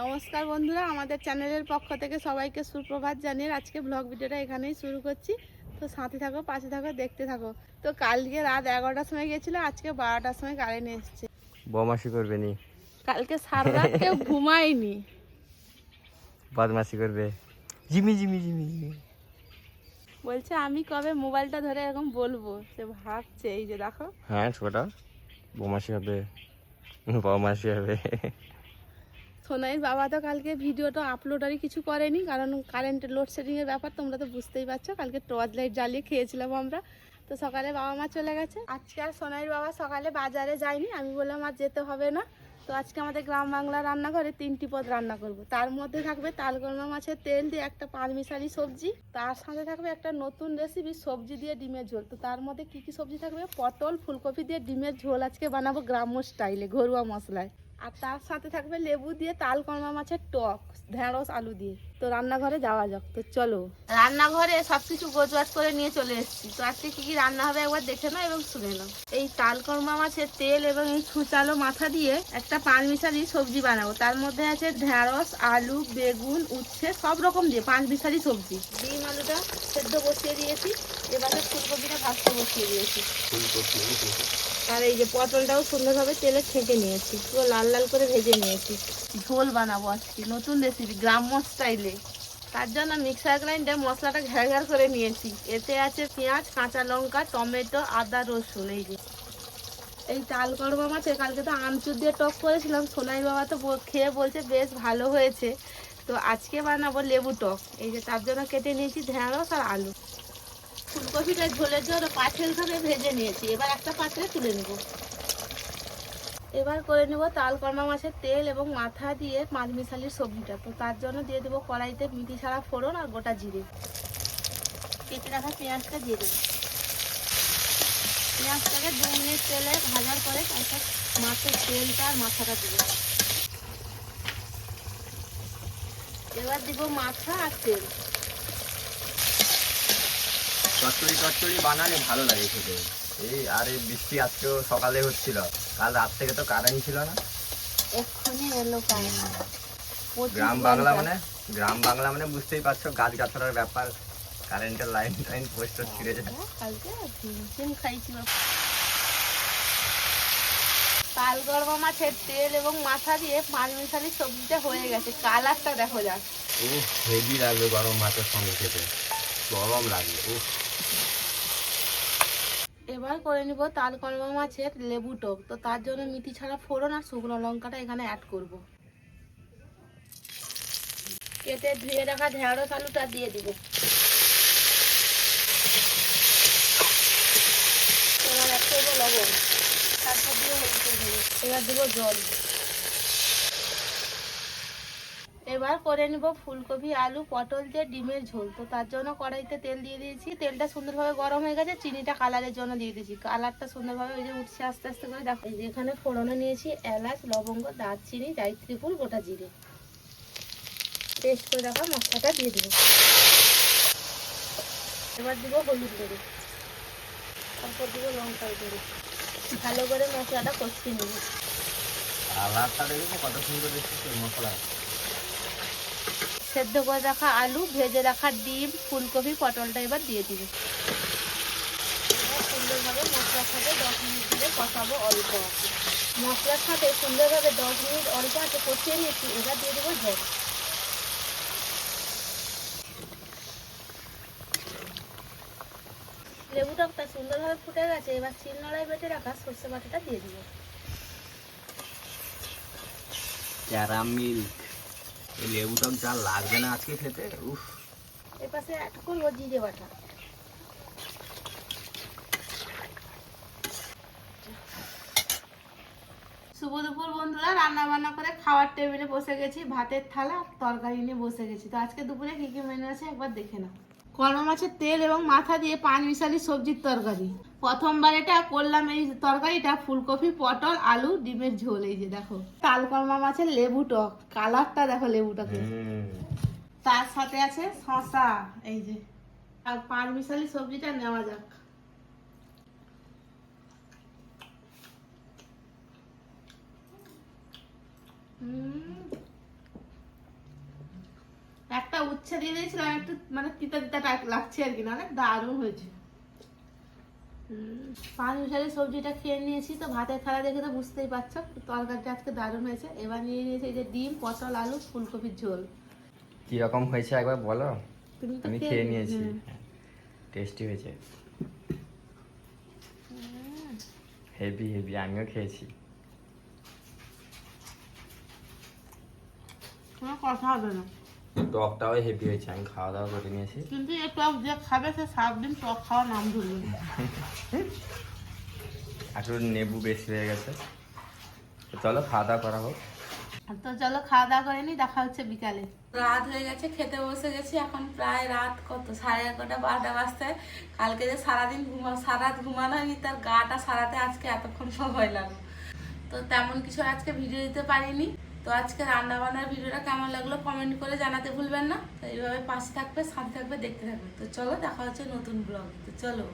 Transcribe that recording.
নমস্কার বন্ধুরা, আমাদের চ্যানেলের পক্ষ থেকে সবাইকে সুপ্রভাত জানিয়ে আজকে ব্লগ ভিডিওটা এখানেই শুরু করছি। তো সাথে থাকো, পাশে থাকো, দেখতে থাকো। তো কালকে রাত 11টার সময় গেছিলো, আজকে 12টার সময় কারেন্ট এসছে। বদমাশি করবে নি? কালকে সারা রাত কেউ ঘুমায়নি। বদমাশি করবে, জিমি জিমি জিমি জিমি বলছে আমি কবে মোবাইলটা ধরে এরকম বলবো, সে ভাবছে। এই যে দেখো, হ্যাঁ ছোটা বদমাশি হবে, বদমাশি হবে। সোনাইর বাবা তো কালকে ভিডিওটা আপলোড আর কিছু করেনি, কারণ কারেন্টের লোডশেডিংয়ের ব্যাপার তোমরা তো বুঝতেই পারছো। কালকে টর্চ লাইট জ্বালিয়ে খেয়েছিলাম আমরা। তো সকালে বাবা মা চলে গেছে। আজকে আর সোনাইর বাবা সকালে বাজারে যায়নি, আমি বললাম আর যেতে হবে না। তো আজকে আমাদের গ্রাম বাংলা রান্নাঘরে 3টি পদ রান্না করব। তার মধ্যে থাকবে তালগলমা মাছের তেল দিয়ে একটা পাঁচমিশালি সবজি, তার সাথে থাকবে একটা নতুন রেসিপি সবজি দিয়ে ডিমের ঝোল। তো তার মধ্যে কি কি সবজি থাকবে? পটল, ফুলকপি দিয়ে ডিমের ঝোল আজকে বানাবো গ্রাম্য স্টাইলে, ঘরোয়া মশলায়। আর তার সাথে থাকবে লেবু দিয়ে তালকলমা মাছের টক, ঢেঁড়স আলু দিয়ে। তো রান্নাঘরে যাওয়া যাক। তো চলো, রান্নাঘরে সবকিছু গোছগাছ করে নিয়ে চলে এসেছি। তো আজকে কি কি রান্না হবে একবার দেখে নাও এবং শুনে নাও। এই তালকলমা মাছের তেল এবং এই ছুঁচালো মাথা দিয়ে একটা পাঁচমিশালি সবজি বানাবো। তার মধ্যে আছে ঢেঁড়স, আলু, বেগুন, উচ্ছে, সব রকম দিয়ে পাঁচমিশালি সবজি। ডিম আলুটা সেদ্ধ বসিয়ে দিয়েছি, এবারে ফুলকপিটা ভাজতে বসিয়ে দিয়েছি। আর এই যে পটলটাও সুন্দরভাবে তেলে ছেঁকে নিয়েছি, পুরো লাল লাল করে ভেজে নিয়েছি। ঝোল বানাবো আজকে, নতুন রেসিপি গ্রাম্য স্টাইলে। তার জন্য মিক্সার গ্রাইন্ডার মশলাটা ঘ্যাড় ঘ্যাড় করে নিয়েছি। এতে আছে পেঁয়াজ, কাঁচা লঙ্কা, টমেটো, আদা, রসুন। এই যে এই তালকলমা মাছে কালকে তো আমচুর দিয়ে টক করেছিলাম, সোনাই বাবা তো খেয়ে বলছে বেশ ভালো হয়েছে। তো আজকে বানাবো লেবু টক। এই যে তার জন্য কেটে নিয়েছি ঢেঁড়স আর আলু। ফুলকপিটা ঝোলের জন্য পাঁচেলভাবে ভেজে নিয়েছি, এবার একটা পাত্রে তুলে নেব। এবার করে নেব তালকলমা মাছের তেল এবং মাথা দিয়ে পাঁচমিশালির সবজিটা। তো তার জন্য দিয়ে দেবো কড়াইতে মিঠি ছাড়া ফোড়ন আর গোটা জিরে। কেটে রাখা পেঁয়াজটা দিয়ে দেবো। পেঁয়াজটাকে 2 মিনিট তেলে ভাজার পরে তারপর মাছের তেলটা আর মাথাটা দেবো। এবার দিব মাথা আর তেল। চচ্চড়ি চচ্চড়ি বানালে ভালো লাগে খেতে। আর এই বৃষ্টি আজকেও সকালে হচ্ছিল, কাল রাত থেকে তো কারেন্ট ছিল না। এক্ষুনি এলো কারেন্ট। গ্রাম বাংলা মানে বুঝতেই পারছো, গাছ গাছড়ার ব্যাপার, কারেন্টের লাইন টাইন পোস্টার ছিঁড়ে যায়। কালকে ডিম খাইছি। তালগলমা মাছের তেল এবং মাথা দিয়ে পাঁচমিশালি সবজিটা হয়ে গেছে। কালারটা দেখো যাক। হেভি লাগবে গরম ভাতের সঙ্গে খেতে, গরম লাগে। এবার করে নিব তালকলমা মাছের লেবু টক। তো তার জন্য মিঠি ছাড়া ফোড়ন আর শুকনো লঙ্কাটা এখানে অ্যাড করব। কেটে ধুয়ে রাখা ঢেঁড়স আলুটা দিয়ে দিব। এবার অ্যাড করবো লবণ, তারপর দিয়ে হলুদ দেবো। এবার দেবো জল। এবার করে নিব ফুলকপি, আলু, পটল দিয়ে ডিমের ঝোল। তো তার জন্য কড়াইতে তেল দিয়ে দিয়েছি, তেলটা সুন্দরভাবে গরম হয়ে গেছে। চিনিটা কালারের জন্য দিয়ে দিয়েছি, কালারটা সুন্দরভাবে ওই যে উঠছে আস্তে আস্তে করে। দেখো এই যে এখানে ফোড়নে নিয়েছি এলাচ, লবঙ্গ, দারচিনি, জায়িত্রী ফুল, গোটা জিরে। পেস্ট করে রাখা মশলাটা দিয়ে দেবো। এবার দিব হলুদ গুঁড়ো, তারপর দিব লঙ্কার গুঁড়ো। ভালো করে মশলাটা কষিয়ে নেব। কালারটা দেখো কত সুন্দর এসেছে মশলা। সেদ্ধ করে রাখা আলু, ভেজে রাখা ডিম, ফুলকপি, পটলটা এবার দিয়ে দিব। সুন্দরভাবে মশলার সাথে 10 মিনিট ধরে কষাবো অল্প আছে। মশলার সাথে সুন্দরভাবে 10 মিনিট অল্প আছে কষিয়ে নিয়েছি। এবার দিয়ে দেবো জল। লেবু টকটা সুন্দরভাবে ফুটে গেছে, এবার শিলনোড়ায় বেটে রাখা সর্ষে বাটাটা দিয়ে দিব। ক্যারামিল, এই লেবু টক যা লাগবে না আজকে খেতে। এপাশে অ্যাড করবো জিরে বাটা। শুভ দুপুর বন্ধুরা, রান্না বান্না করে খাওয়ার টেবিলে বসে গেছি। ভাতের থালা তরকারি নিয়ে বসে গেছি। তো আজকে দুপুরে কি কি মেনু আছে একবার দেখে নাও। কলমা মাছের তেল এবং মাথা দিয়ে পাঁচমিশালি সবজির তরকারি। প্রথমবার এটা করলাম এই তরকারিটা। ফুলকপি, পটল, আলু, ডিমের ঝোল। এই যে দেখো তালকলমা মাছের লেবু টক, কালারটা দেখো লেবুটাকে। তার সাথে আছে শসা। এই যে আর পাঁচমিশালি সবজিটা নেওয়া যাক। একটা উচ্ছে দিয়ে দিয়েছিলাম, একটু মানে তিতা তিতা টাইপ লাগছে আর কি, না অনেক দারুণ হয়েছে। পাঁচ মিশালি সবজিটা খেয়ে নিয়েছি, তো ভাতের থালা দেখে তো বুঝতেই পারছো তরকারিটা আজকে দারুণ হয়েছে। এবার নিয়ে নিয়েছি এই যে ডিম, পটল, আলু, ফুলকপির ঝোল। কিরকম হয়েছে একবার বলো। তুমি তো আমি খেয়ে নিয়েছি, টেস্টি হয়েছে, হেভি হেভি, আমিও খেয়েছি। কোনো কথা হবে না। টকটাও হেভি হয়েছে, আমি খাওয়া দাওয়া করে নিয়েছি। কিন্তু এই টক যে খাবে সে সারাদিন টক খাওয়ার নাম ধরবে। একটু নেবু বেশি হয়ে গেছে। তো চলো খাওয়া দাওয়া করা হোক। তো চলো খাওয়া দাওয়া করে নি, দেখা হচ্ছে বিকালে। রাত হয়ে গেছে, খেতে বসে গেছি। এখন প্রায় রাত কত, 11:30 12টা বাজতে। কালকে যে সারাদিন সারা রাত ঘুমানো হয়নি, তার গাটা সারাতে আজকে এতক্ষণ সময় লাগলো। তো তেমন কিছু আজকে ভিডিও দিতে পারিনি। তো আজকে রান্না বান্নার ভিডিওটা কেমন লাগলো কমেন্ট করে জানাতে ভুলবেন না। তো এইভাবে পাশে থাকবে, সাথে থাকবে, দেখতে থাকবে। তো চলো দেখা হচ্ছে নতুন ব্লগ। তো চলো।